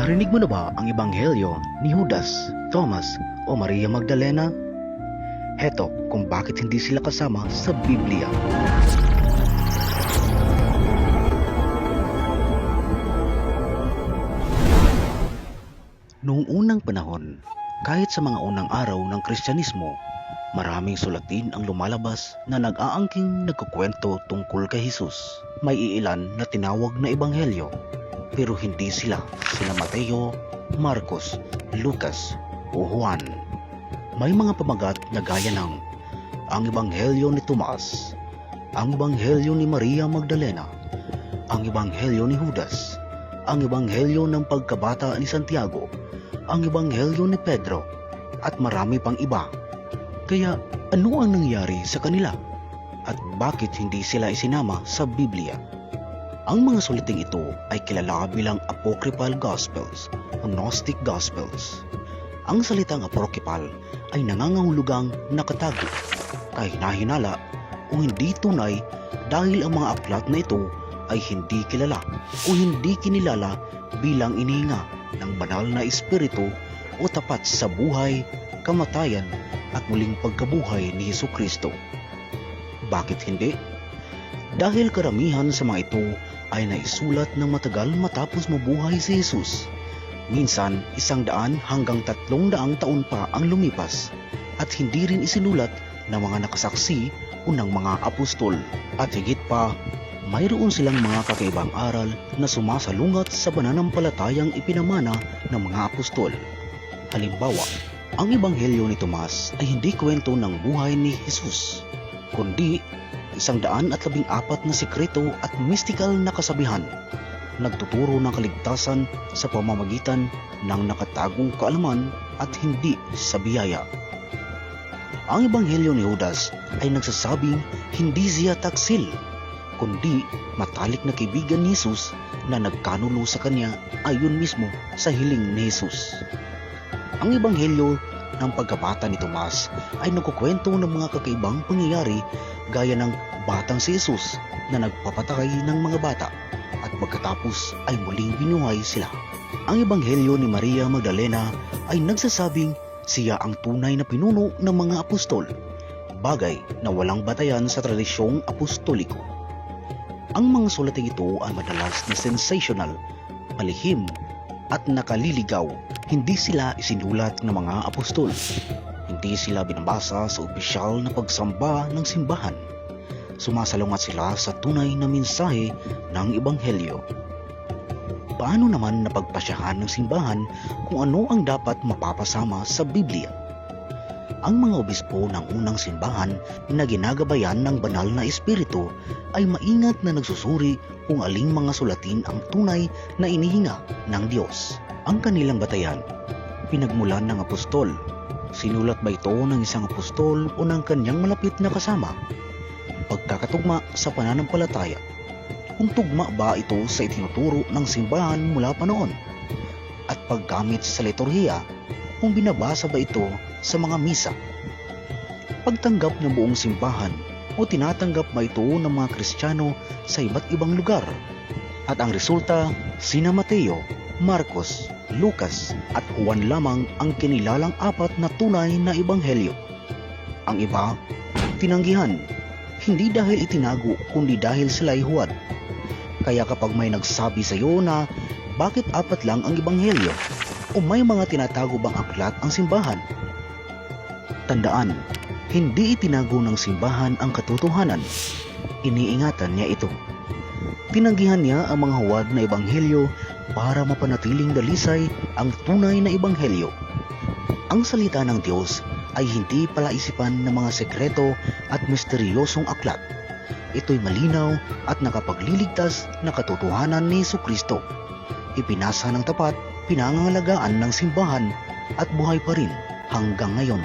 Narinig mo na ba ang ebanghelyo ni Judas, Thomas o Maria Magdalena? Heto kung bakit hindi sila kasama sa Biblia. Noong unang panahon, kahit sa mga unang araw ng Kristyanismo, maraming sulatin ang lumalabas na nag-aangking nagkukwento tungkol kay Jesus. May iilan na tinawag na ebanghelyo, pero hindi sila Mateo, Marcos, Lucas o Juan. May mga pamagat na gaya ng ang ebanghelyo ni Tomas, ang ebanghelyo ni Maria Magdalena, ang ebanghelyo ni Judas, ang ebanghelyo ng pagkabata ni Santiago, ang ebanghelyo ni Pedro, at marami pang iba. Kaya ano ang nangyari sa kanila? At bakit hindi sila isinama sa Biblia? Ang mga suliting ito ay kilala bilang Apocryphal Gospels o Gnostic Gospels. Ang salitang apocryphal ay nangangahulugang nakatago, kahinahinala o hindi tunay dahil ang mga aklat na ito ay hindi kilala o hindi kinilala bilang inihinga ng banal na espiritu o tapat sa buhay, kamatayan at muling pagkabuhay ni Hesukristo. Bakit hindi? Dahil karamihan sa mga ito ay naisulat ng matagal matapos mabuhay si Jesus. Minsan 100 hanggang 300 taon pa ang lumipas at hindi rin isinulat ng mga nakasaksi o ng mga apostol. At higit pa, mayroon silang mga kakaibang aral na sumasalungat sa pananampalatayang ipinamana ng mga apostol. Halimbawa, ang ebanghelyo ni Tomas ay hindi kwento ng buhay ni Jesus, kundi 114 na sikreto at mystical na kasabihan, nagtuturo ng kaligtasan sa pamamagitan ng nakatagong kaalaman at hindi sa biyaya. Ang ebanghelyo ni Judas ay nagsasabing hindi siya taksil, kundi matalik na kaibigan ni Jesus na nagkanulo sa kanya ayon mismo sa hiling ni Jesus. Ang ebanghelyo ng pagkabata ni Tomas ay nagkukwento ng mga kakaibang pangyayari gaya ng batang si Jesus na nagpapatay ng mga bata at pagkatapos ay muling binuhay sila. Ang ebanghelyo ni Maria Magdalena ay nagsasabing siya ang tunay na pinuno ng mga apostol, bagay na walang batayan sa tradisyong apostoliko. Ang mga sulating ito ay madalas na sensational, malihim at nakaliligaw. Hindi sila isinulat ng mga apostol. Hindi sila binabasa sa opisyal na pagsamba ng simbahan. Sumasalungat sila sa tunay na mensahe ng ebanghelyo. Paano naman napagpasyahan ng simbahan kung ano ang dapat mapapasama sa Biblia? Ang mga obispo ng unang simbahan na ginagabayan ng banal na espiritu ay maingat na nagsusuri kung aling mga sulatin ang tunay na inihinga ng Diyos. Ang kanilang batayan, pinagmulan ng apostol. Sinulat ba ito ng isang apostol o ng kanyang malapit na kasama? Pagkakatugma sa pananampalataya. Kung tugma ba ito sa itinuturo ng simbahan mula pa noon? At paggamit sa liturhiya, kung binabasa ba ito sa mga misa? Pagtanggap ng buong simbahan o tinatanggap ba ito ng mga Kristiyano sa iba't ibang lugar? At ang resulta, sina Mateo, Marcos, Lucas at Juan lamang ang kinilalang 4 na tunay na ebanghelyo. Ang iba, tinanggihan, hindi dahil itinago kundi dahil sila'y huwad. Kaya kapag may nagsabi sa iyo na bakit 4 lang ang ebanghelyo o may mga tinatago bang aklat ang simbahan? Tandaan, hindi itinago ng simbahan ang katotohanan. Iniingatan niya ito. Tinanggihan niya ang mga huwad na ebanghelyo para mapanatiling dalisay ang tunay na ebanghelyo. Ang salita ng Diyos ay hindi palaisipan ng mga sekreto at misteryosong aklat. Ito'y malinaw at nakapagliligtas na katotohanan ni Hesukristo. Ipinasa ng tapat, pinangangalagaan ng simbahan at buhay pa rin hanggang ngayon.